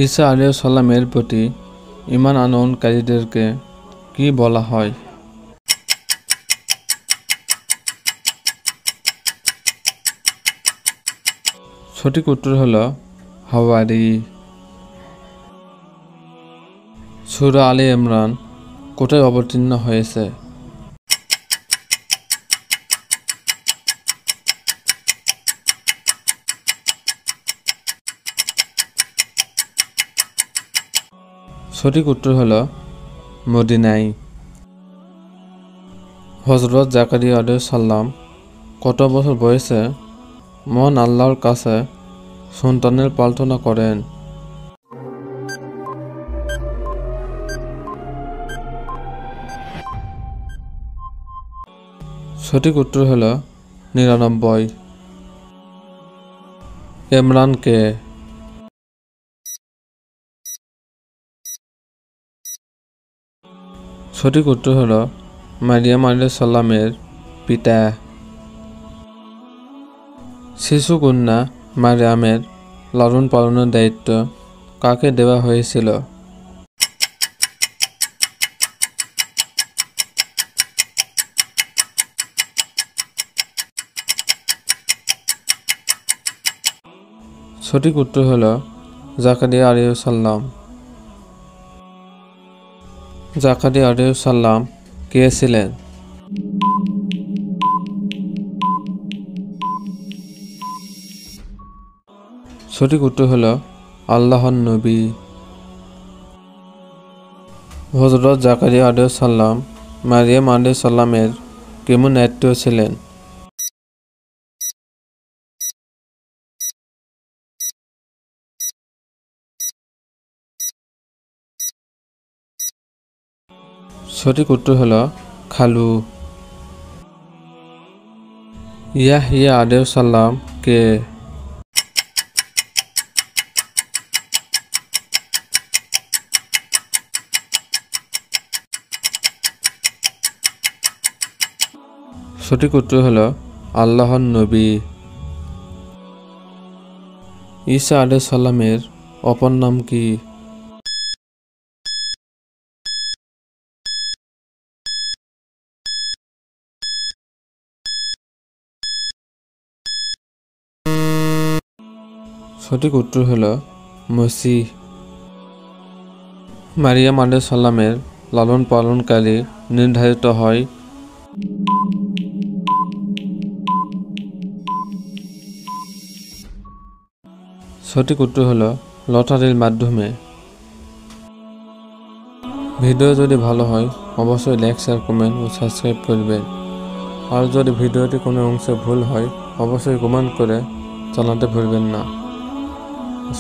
ঈসা আলাইহিস সালামের প্রতি ঈমান আনয়নকারীদেরকে কি বলা হয়? সঠিক উত্তর হলো হাওয়ারি। সূরা আলে ইমরান কোথায় অবতীর্ণ হয়েছে? সঠিক উত্তর হলো মদিনায়। হযরত জাকারিয়া আলাইহিস সালাম কত বছর বয়সে মহান আল্লাহর কাছে সন্তানের প্রার্থনা করেন? সঠিক উত্তর হলো ৯৯। ইমরান কে? সঠিক উত্তর হলো মারিয়াম আলাইহিস সালামের পিতা। শিশু কন্যা মারিয়ামের লালন পালনের দায়িত্ব কাকে দেওয়া হয়েছিল? সঠিক উত্তর হলো জাকারিয়া আলাইহিস সালাম। জাকারিয়া আলাইহিস সালাম কে ছিলেন? সঠিক উত্তর হলো আল্লাহর নবী। হযরত জাকারিয়া আলাইহিস সালাম মারিয়াম আলাইহিস সালামের কেমন আত্মীয় ছিলেন? সঠিক উত্তর হলো খালু। ইয়াহইয়া আলাইহিস সালাম কে? সঠিক উত্তর হলো আল্লাহর নবী। ঈসা আলাইহিস সালামের অপর নাম কি? সঠিক উত্তর হলো মসিহ। মারিয়াম আলাইহিস সালামের লালন পালনকারী নির্ধারিত হয়? সঠিক উত্তর হলো লটারির মাধ্যমে। ভিডিও যদি ভালো হয় অবশ্যই লাইক, শেয়ার, কমেন্ট ও সাবস্ক্রাইব করবেন। আর যদি ভিডিওটি কোনো অংশে ভুল হয় অবশ্যই কমেন্ট করে জানাতে ভুলবেন না।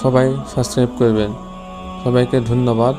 সবাই সাবস্ক্রাইব করবেন। সবাইকে ধন্যবাদ।